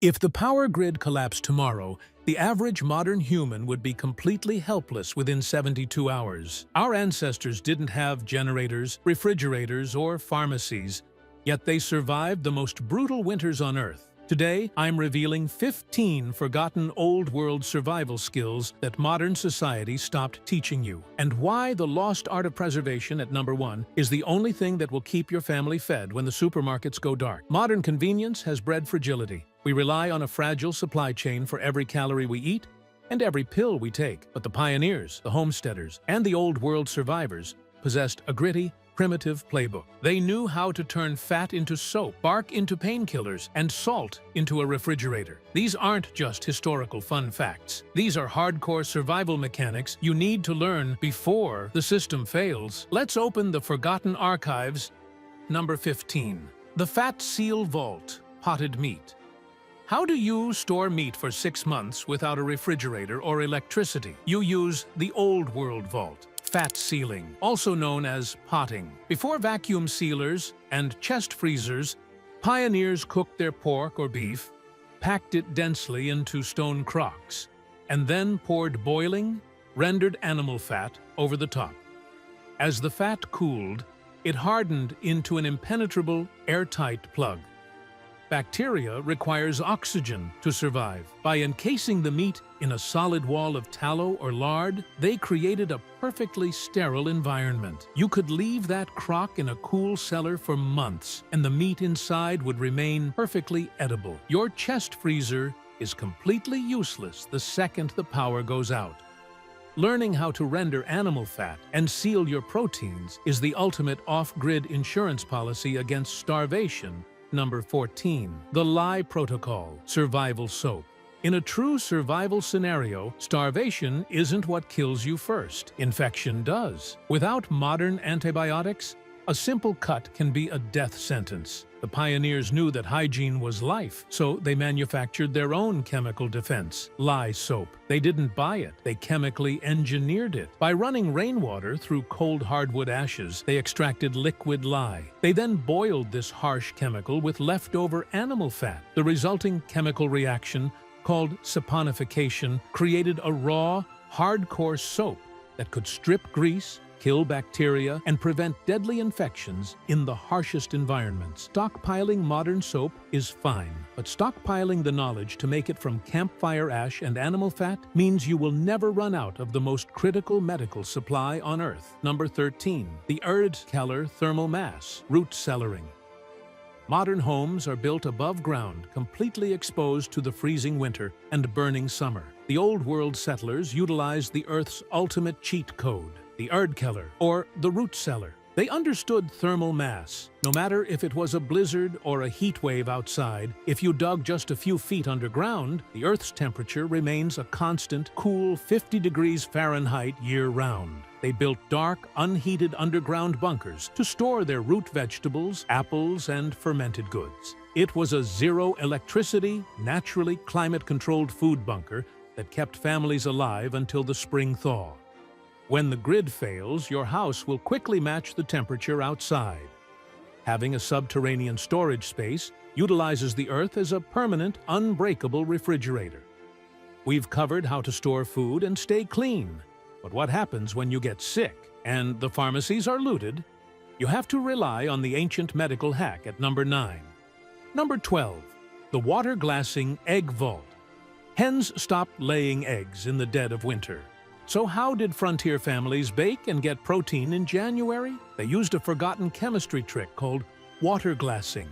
If the power grid collapsed tomorrow, the average modern human would be completely helpless within 72 hours. Our ancestors didn't have generators, refrigerators, or pharmacies, yet they survived the most brutal winters on Earth. Today, I'm revealing 15 forgotten old-world survival skills that modern society stopped teaching you, and why the lost art of preservation at number 1 is the only thing that will keep your family fed when the supermarkets go dark. Modern convenience has bred fragility. We rely on a fragile supply chain for every calorie we eat and every pill we take. But the pioneers, the homesteaders, and the old-world survivors possessed a gritty, primitive playbook. They knew how to turn fat into soap, bark into painkillers, and salt into a refrigerator. These aren't just historical fun facts. These are hardcore survival mechanics you need to learn before the system fails. Let's open the forgotten archives. Number 15. The Fat Seal Vault. Potted meat. How do you store meat for 6 months without a refrigerator or electricity? You use the Old World Vault. Fat sealing, also known as potting. Before vacuum sealers and chest freezers, pioneers cooked their pork or beef, packed it densely into stone crocks, and then poured boiling, rendered animal fat over the top. As the fat cooled, it hardened into an impenetrable, airtight plug. Bacteria requires oxygen to survive. By encasing the meat in a solid wall of tallow or lard, they created a perfectly sterile environment. You could leave that crock in a cool cellar for months, and the meat inside would remain perfectly edible. Your chest freezer is completely useless the second the power goes out. Learning how to render animal fat and seal your proteins is the ultimate off-grid insurance policy against starvation. Number 14. The Lye Protocol. Survival soap. In a true survival scenario, starvation isn't what kills you first. Infection does. Without modern antibiotics, a simple cut can be a death sentence. The pioneers knew that hygiene was life, so they manufactured their own chemical defense, lye soap. They didn't buy it, they chemically engineered it. By running rainwater through cold hardwood ashes, they extracted liquid lye. They then boiled this harsh chemical with leftover animal fat. The resulting chemical reaction, called saponification, created a raw, hardcore soap that could strip grease, kill bacteria, and prevent deadly infections in the harshest environments. Stockpiling modern soap is fine, but stockpiling the knowledge to make it from campfire ash and animal fat means you will never run out of the most critical medical supply on Earth. Number 13. The Erdkeller Thermal Mass. Root cellaring. Modern homes are built above ground, completely exposed to the freezing winter and burning summer. The old-world settlers utilized the Earth's ultimate cheat code, the Erdkeller, or the root cellar. They understood thermal mass. No matter if it was a blizzard or a heat wave outside, if you dug just a few feet underground, the Earth's temperature remains a constant, cool 50 degrees Fahrenheit year-round. They built dark, unheated underground bunkers to store their root vegetables, apples, and fermented goods. It was a zero-electricity, naturally climate-controlled food bunker that kept families alive until the spring thaw. When the grid fails, your house will quickly match the temperature outside. Having a subterranean storage space utilizes the Earth as a permanent, unbreakable refrigerator. We've covered how to store food and stay clean. But what happens when you get sick and the pharmacies are looted? You have to rely on the ancient medical hack at number 9. Number 12. The Water Glassing Egg Vault. Hens stopped laying eggs in the dead of winter. So how did frontier families bake and get protein in January? They used a forgotten chemistry trick called water glassing.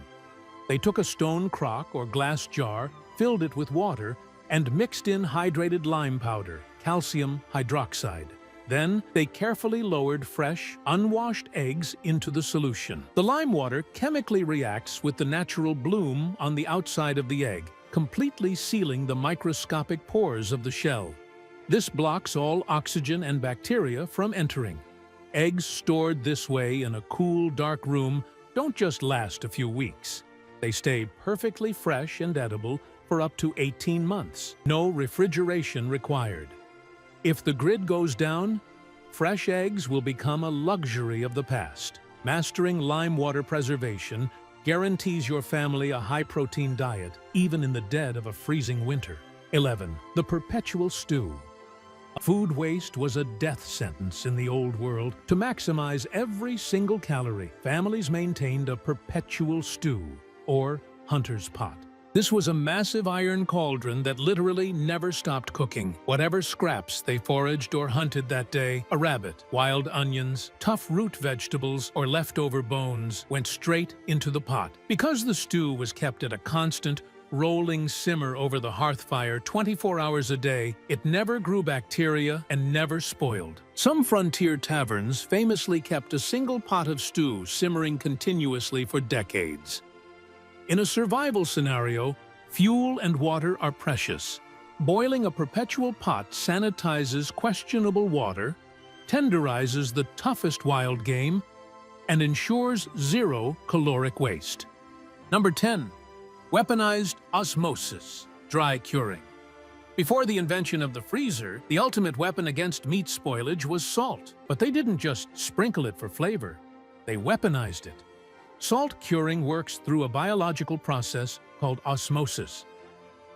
They took a stone crock or glass jar, filled it with water, and mixed in hydrated lime powder, calcium hydroxide. Then they carefully lowered fresh, unwashed eggs into the solution. The lime water chemically reacts with the natural bloom on the outside of the egg, completely sealing the microscopic pores of the shell. This blocks all oxygen and bacteria from entering. Eggs stored this way in a cool, dark room don't just last a few weeks. They stay perfectly fresh and edible for up to 18 months. No refrigeration required. If the grid goes down, fresh eggs will become a luxury of the past. Mastering lime water preservation guarantees your family a high-protein diet, even in the dead of a freezing winter. 11. The perpetual stew. Food waste was a death sentence in the old world. To maximize every single calorie, families maintained a perpetual stew, or hunter's pot. This was a massive iron cauldron that literally never stopped cooking. Whatever scraps they foraged or hunted that day, a rabbit, wild onions, tough root vegetables, or leftover bones, went straight into the pot. Because the stew was kept at a constant, rolling simmer over the hearth fire 24 hours a day, it never grew bacteria and never spoiled. Some frontier taverns famously kept a single pot of stew simmering continuously for decades. In a survival scenario, fuel and water are precious. Boiling a perpetual pot sanitizes questionable water, tenderizes the toughest wild game, and ensures zero caloric waste. Number 10. Weaponized osmosis, dry curing. Before the invention of the freezer, the ultimate weapon against meat spoilage was salt. But they didn't just sprinkle it for flavor. They weaponized it. Salt curing works through a biological process called osmosis.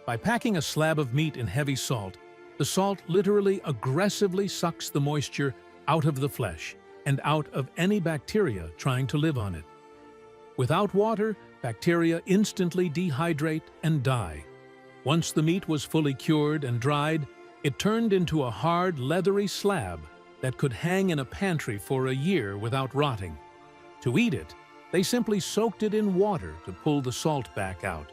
By packing a slab of meat in heavy salt, the salt literally aggressively sucks the moisture out of the flesh and out of any bacteria trying to live on it. Without water, bacteria instantly dehydrate and die. Once the meat was fully cured and dried, it turned into a hard, leathery slab that could hang in a pantry for a year without rotting. To eat it, they simply soaked it in water to pull the salt back out.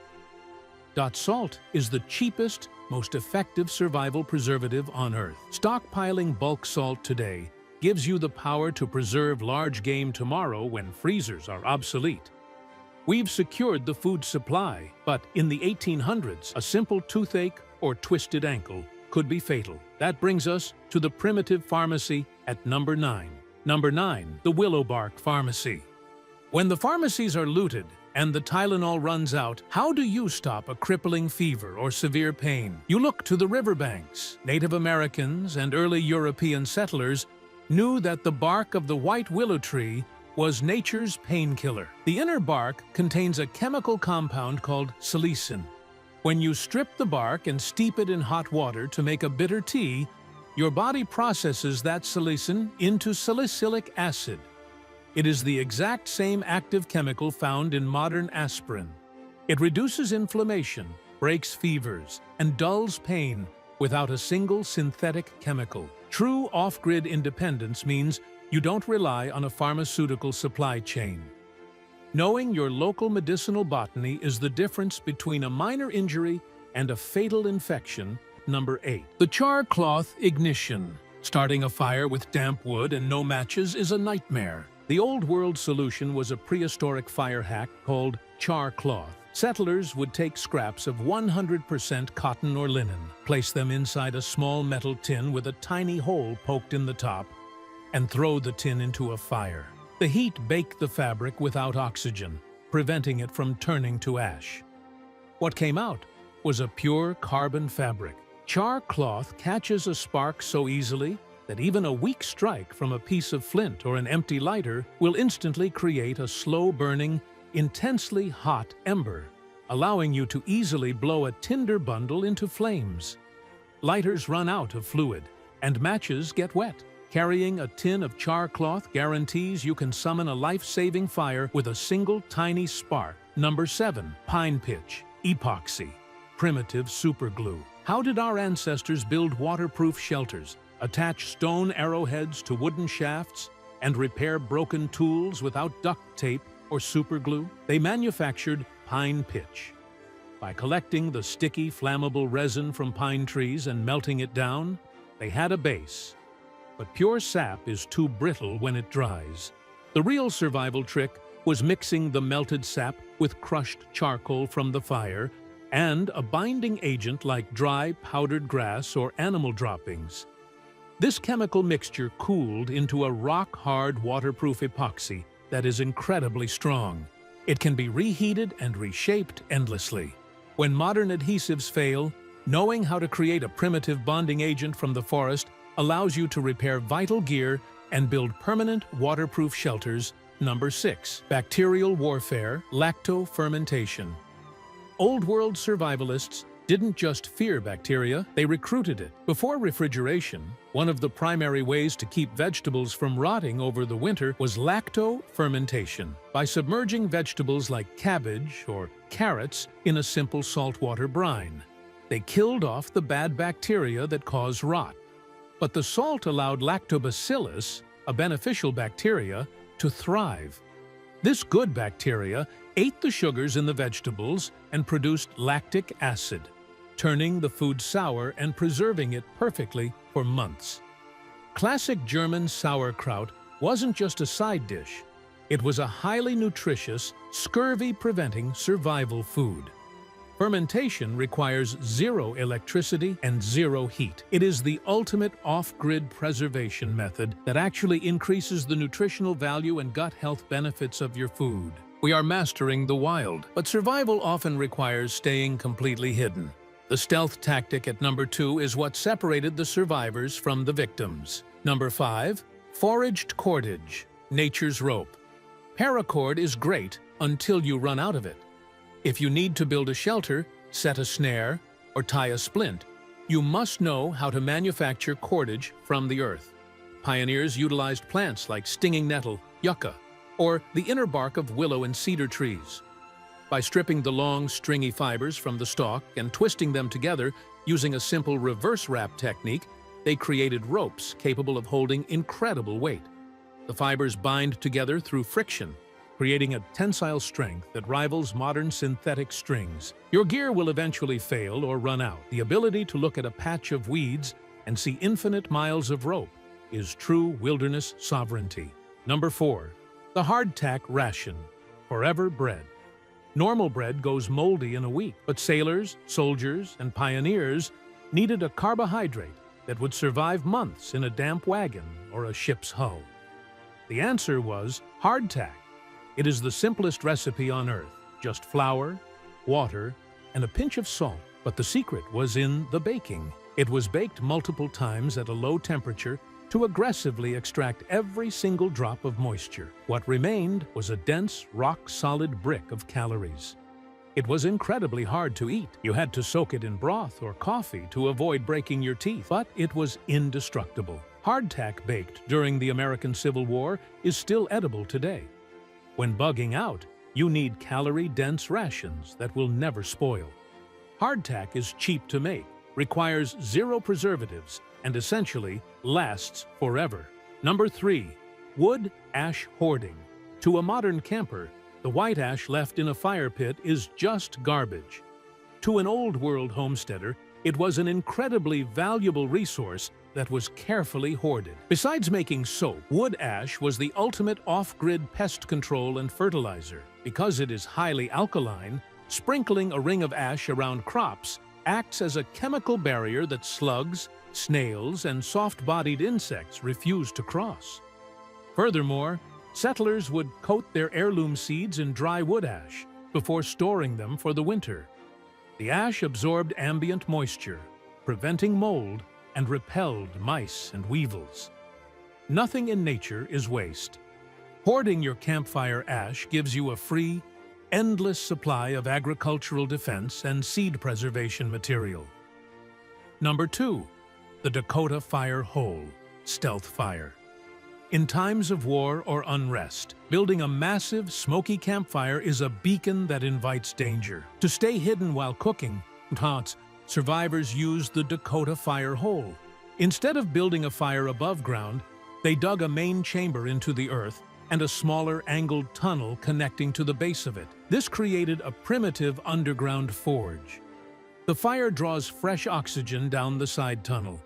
Salt is the cheapest, most effective survival preservative on Earth. Stockpiling bulk salt today gives you the power to preserve large game tomorrow when freezers are obsolete. We've secured the food supply, but in the 1800s, a simple toothache or twisted ankle could be fatal. That brings us to the primitive pharmacy at number 9. Number 9, the willow bark pharmacy. When the pharmacies are looted and the Tylenol runs out, how do you stop a crippling fever or severe pain? You look to the riverbanks. Native Americans and early European settlers knew that the bark of the white willow tree was nature's painkiller. The inner bark contains a chemical compound called salicin. When you strip the bark and steep it in hot water to make a bitter tea, your body processes that salicin into salicylic acid. It is the exact same active chemical found in modern aspirin. It reduces inflammation, breaks fevers, and dulls pain without a single synthetic chemical. True off-grid independence means you don't rely on a pharmaceutical supply chain. Knowing your local medicinal botany is the difference between a minor injury and a fatal infection. Number 8. The char cloth ignition. Starting a fire with damp wood and no matches is a nightmare. The old world solution was a prehistoric fire hack called char cloth. Settlers would take scraps of 100% cotton or linen, place them inside a small metal tin with a tiny hole poked in the top, and throw the tin into a fire. The heat baked the fabric without oxygen, preventing it from turning to ash. What came out was a pure carbon fabric. Char cloth catches a spark so easily that even a weak strike from a piece of flint or an empty lighter will instantly create a slow-burning, intensely hot ember, allowing you to easily blow a tinder bundle into flames. Lighters run out of fluid, and matches get wet. Carrying a tin of char cloth guarantees you can summon a life-saving fire with a single tiny spark. Number 7. Pine pitch. Epoxy. Primitive superglue. How did our ancestors build waterproof shelters, attach stone arrowheads to wooden shafts, and repair broken tools without duct tape or superglue? They manufactured pine pitch. By collecting the sticky, flammable resin from pine trees and melting it down, they had a base. But pure sap is too brittle when it dries. The real survival trick was mixing the melted sap with crushed charcoal from the fire and a binding agent like dry, powdered grass or animal droppings. This chemical mixture cooled into a rock-hard waterproof epoxy that is incredibly strong. It can be reheated and reshaped endlessly. When modern adhesives fail, knowing how to create a primitive bonding agent from the forest allows you to repair vital gear and build permanent waterproof shelters Number 6. Bacterial warfare, lacto-fermentation. Old world survivalists didn't just fear bacteria, they recruited it. Before refrigeration, one of the primary ways to keep vegetables from rotting over the winter was lacto-fermentation. By submerging vegetables like cabbage or carrots in a simple saltwater brine, they killed off the bad bacteria that cause rot. But the salt allowed lactobacillus, a beneficial bacteria, to thrive. This good bacteria ate the sugars in the vegetables and produced lactic acid, turning the food sour and preserving it perfectly for months. Classic German sauerkraut wasn't just a side dish. It was a highly nutritious, scurvy-preventing survival food. Fermentation requires zero electricity and zero heat. It is the ultimate off-grid preservation method that actually increases the nutritional value and gut health benefits of your food. We are mastering the wild, but survival often requires staying completely hidden. The stealth tactic at number 2 is what separated the survivors from the victims. Number 5. Foraged cordage, nature's rope. Paracord is great until you run out of it. If you need to build a shelter, set a snare, or tie a splint, you must know how to manufacture cordage from the earth. Pioneers utilized plants like stinging nettle, yucca, or the inner bark of willow and cedar trees. By stripping the long, stringy fibers from the stalk and twisting them together using a simple reverse wrap technique, they created ropes capable of holding incredible weight. The fibers bind together through friction, creating a tensile strength that rivals modern synthetic strings. Your gear will eventually fail or run out. The ability to look at a patch of weeds and see infinite miles of rope is true wilderness sovereignty. Number 4. The hardtack ration, forever bread. Normal bread goes moldy in a week, but sailors, soldiers, and pioneers needed a carbohydrate that would survive months in a damp wagon or a ship's hull. The answer was hardtack. It is the simplest recipe on earth, just flour, water, and a pinch of salt. But the secret was in the baking. It was baked multiple times at a low temperature to aggressively extract every single drop of moisture. What remained was a dense, rock-solid brick of calories. It was incredibly hard to eat. You had to soak it in broth or coffee to avoid breaking your teeth, but it was indestructible. Hardtack baked during the American Civil War is still edible today. When bugging out, you need calorie-dense rations that will never spoil. Hardtack is cheap to make, requires zero preservatives, and essentially lasts forever. Number 3. Wood ash hoarding. To a modern camper, the white ash left in a fire pit is just garbage. To an old-world homesteader, it was an incredibly valuable resource that was carefully hoarded. Besides making soap, wood ash was the ultimate off-grid pest control and fertilizer. Because it is highly alkaline, sprinkling a ring of ash around crops acts as a chemical barrier that slugs, snails, and soft-bodied insects refuse to cross. Furthermore, settlers would coat their heirloom seeds in dry wood ash before storing them for the winter. The ash absorbed ambient moisture, preventing mold, and repelled mice and weevils. Nothing in nature is waste. Hoarding your campfire ash gives you a free, endless supply of agricultural defense and seed preservation material. Number 2. The Dakota Fire Hole, stealth fire. In times of war or unrest, building a massive, smoky campfire is a beacon that invites danger. To stay hidden while cooking, survivors used the Dakota Fire Hole. Instead of building a fire above ground, they dug a main chamber into the earth and a smaller angled tunnel connecting to the base of it. This created a primitive underground forge. The fire draws fresh oxygen down the side tunnel,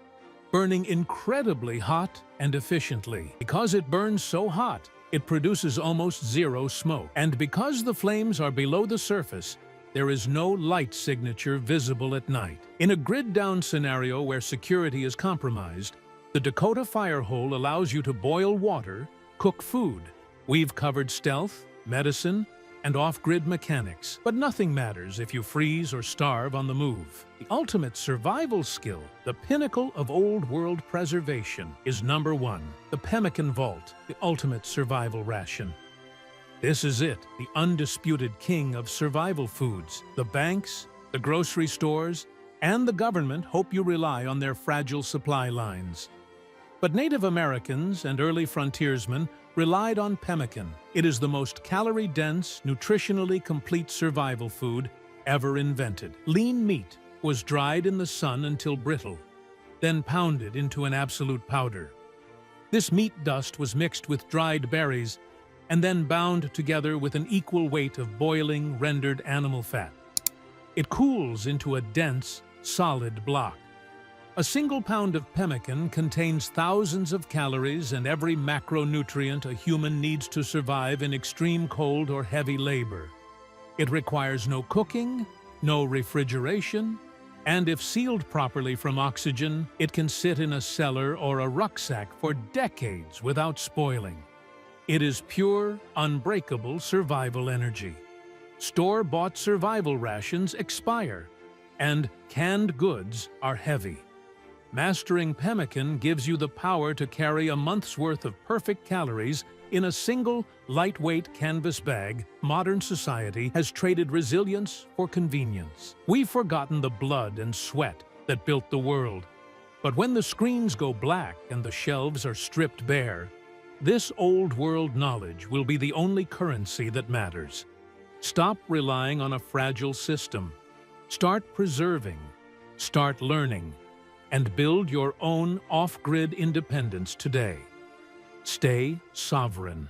burning incredibly hot and efficiently. Because it burns so hot, it produces almost zero smoke. And because the flames are below the surface, there is no light signature visible at night. In a grid-down scenario where security is compromised, the Dakota Fire Hole allows you to boil water, cook food. We've covered stealth, medicine, and off-grid mechanics, but nothing matters if you freeze or starve on the move. The ultimate survival skill, the pinnacle of old-world preservation, is number 1, the pemmican vault, the ultimate survival ration. This is it, the undisputed king of survival foods. The banks, the grocery stores, and the government hope you rely on their fragile supply lines. But Native Americans and early frontiersmen relied on pemmican. It is the most calorie-dense, nutritionally complete survival food ever invented. Lean meat was dried in the sun until brittle, then pounded into an absolute powder. This meat dust was mixed with dried berries and then bound together with an equal weight of boiling, rendered animal fat. It cools into a dense, solid block. A single pound of pemmican contains thousands of calories and every macronutrient a human needs to survive in extreme cold or heavy labor. It requires no cooking, no refrigeration, and if sealed properly from oxygen, it can sit in a cellar or a rucksack for decades without spoiling. It is pure, unbreakable survival energy. Store-bought survival rations expire, and canned goods are heavy. Mastering pemmican gives you the power to carry a month's worth of perfect calories in a single, lightweight canvas bag. Modern society has traded resilience for convenience. We've forgotten the blood and sweat that built the world. But when the screens go black and the shelves are stripped bare, this old-world knowledge will be the only currency that matters. Stop relying on a fragile system. Start preserving, start learning, and build your own off-grid independence today. Stay sovereign.